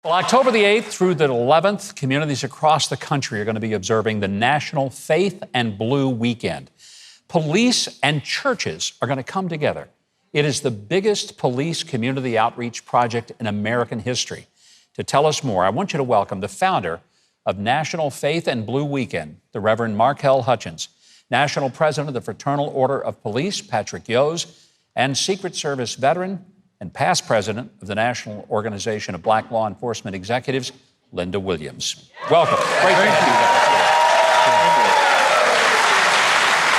Well, October the 8th through the 11th, communities across the country are going to be observing the National Faith and Blue Weekend. Police and churches are going to come together. It is the biggest police community outreach project in American history. To tell us more, I want you to welcome the founder of National Faith and Blue Weekend, the Reverend Markel Hutchins, National President of the Fraternal Order of Police, Patrick Yoes, and Secret Service veteran and past president of the National Organization of Black Law Enforcement Executives, Lynda Williams. Welcome. Great to have you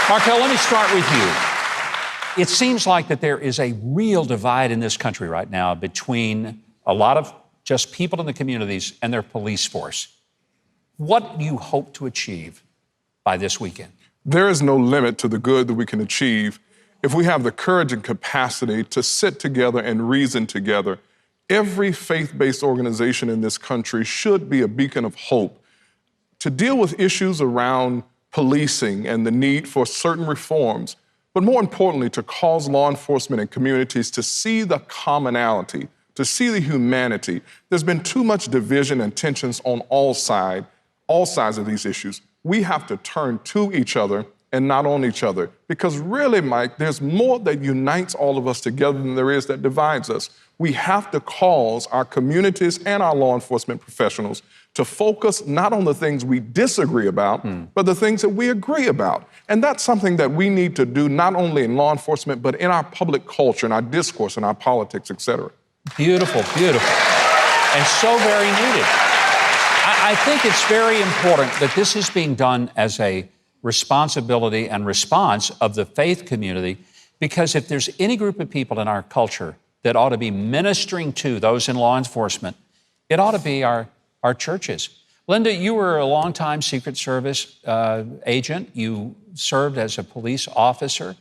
guys. Markel, let me start with you. It seems like that there is a real divide in this country right now between a lot of just people in the communities and their police force. What do you hope to achieve by this weekend? There is no limit to the good that we can achieve if we have the courage and capacity to sit together and reason together. Every faith-based organization in this country should be a beacon of hope to deal with issues around policing and the need for certain reforms, but more importantly, to cause law enforcement and communities to see the commonality, to see the humanity. There's been too much division and tensions on all sides of these issues. We have to turn to each other and not on each other. Because really, Mike, there's more that unites all of us together than there is that divides us. We have to cause our communities and our law enforcement professionals to focus not on the things we disagree about, but the things that we agree about. And that's something that we need to do not only in law enforcement, but in our public culture, in our discourse, in our politics, et cetera. Beautiful, beautiful. And so very needed. I think it's very important that this is being done as a responsibility and response of the faith community, because if there's any group of people in our culture that ought to be ministering to those in law enforcement, it ought to be our churches. Lynda, you were a longtime Secret Service agent. You served as a police officer.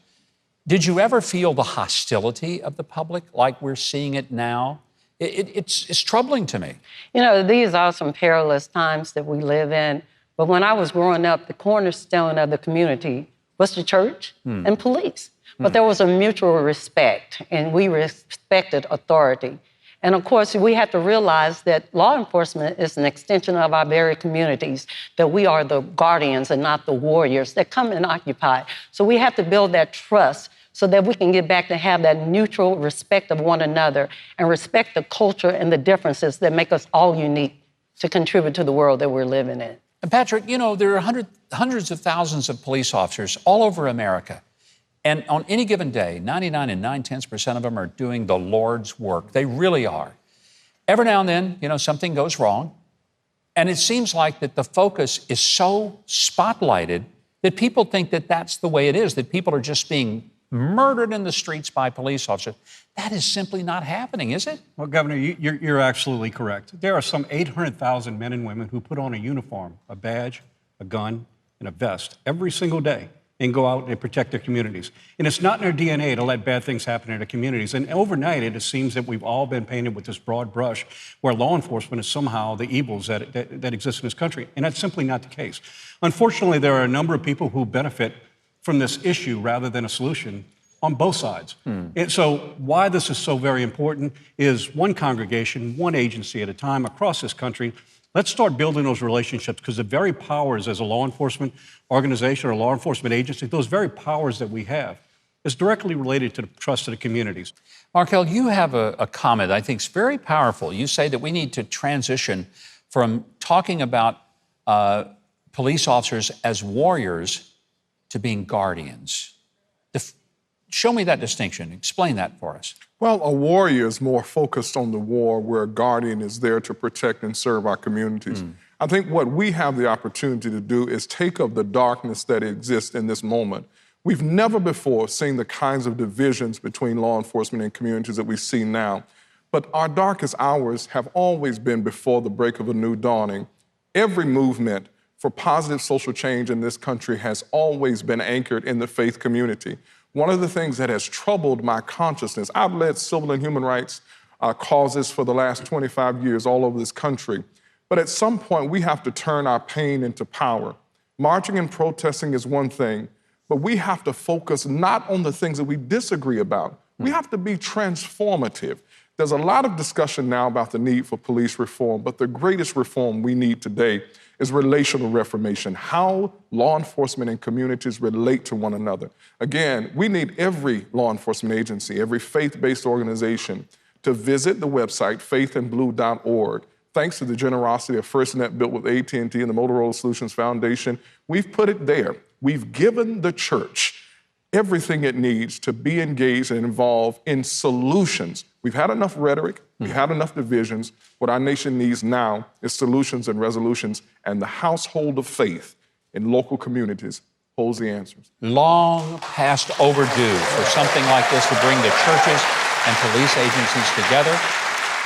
Did you ever feel the hostility of the public like we're seeing it now? It's troubling to me. You know, these are some perilous times that we live in. But when I was growing up, the cornerstone of the community was the church and police. But there was a mutual respect, and we respected authority. And of course, we have to realize that law enforcement is an extension of our very communities, that we are the guardians and not the warriors that come and occupy. So we have to build that trust so that we can get back to have that mutual respect of one another and respect the culture and the differences that make us all unique to contribute to the world that we're living in. And Patrick, you know, there are hundreds of thousands of police officers all over America. And on any given day, 99 and 9/10% of them are doing the Lord's work. They really are. Every now and then, you know, something goes wrong. And it seems like that the focus is so spotlighted that people think that that's the way it is, that people are just being murdered in the streets by police officers. That is simply not happening, is it? Well, Governor, you're absolutely correct. There are some 800,000 men and women who put on a uniform, a badge, a gun, and a vest every single day and go out and protect their communities. And it's not in their DNA to let bad things happen in their communities. And overnight, it seems that we've all been painted with this broad brush where law enforcement is somehow the evils that exist in this country. And that's simply not the case. Unfortunately, there are a number of people who benefit from this issue rather than a solution on both sides. And so why this is so very important is one congregation, one agency at a time across this country. Let's start building those relationships, because the very powers as a law enforcement organization or law enforcement agency, those very powers that we have is directly related to the trust of the communities. Markel, you have a comment I think is very powerful. You say that we need to transition from talking about police officers as warriors to being guardians. Show me that distinction. Explain that for us. Well, a warrior is more focused on the war, where a guardian is there to protect and serve our communities. I think what we have the opportunity to do is take up the darkness that exists in this moment. We've never before seen the kinds of divisions between law enforcement and communities that we see now. But our darkest hours have always been before the break of a new dawning. Every movement for positive social change in this country has always been anchored in the faith community. One of the things that has troubled my consciousness, I've led civil and human rights causes for the last 25 years all over this country. But at some point, we have to turn our pain into power. Marching and protesting is one thing, but we have to focus not on the things that we disagree about. We have to be transformative. There's a lot of discussion now about the need for police reform, but the greatest reform we need today is relational reformation, how law enforcement and communities relate to one another. Again, we need every law enforcement agency, every faith-based organization to visit the website faithandblue.org. Thanks to the generosity of FirstNet built with AT&T and the Motorola Solutions Foundation, we've put it there. We've given the church everything it needs to be engaged and involved in solutions. We've had enough rhetoric, we've had enough divisions. What our nation needs now is solutions and resolutions, and the household of faith in local communities holds the answers. Long past overdue for something like this to bring the churches and police agencies together.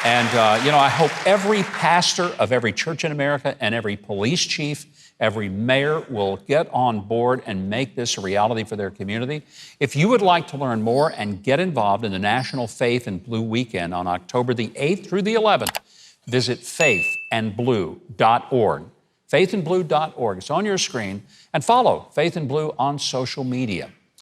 And, I hope every pastor of every church in America and every police chief, every mayor will get on board and make this a reality for their community. If you would like to learn more and get involved in the National Faith and Blue Weekend on October the 8th through the 11th, visit faithandblue.org. Faithandblue.org. It's on your screen. And follow Faith and Blue on social media.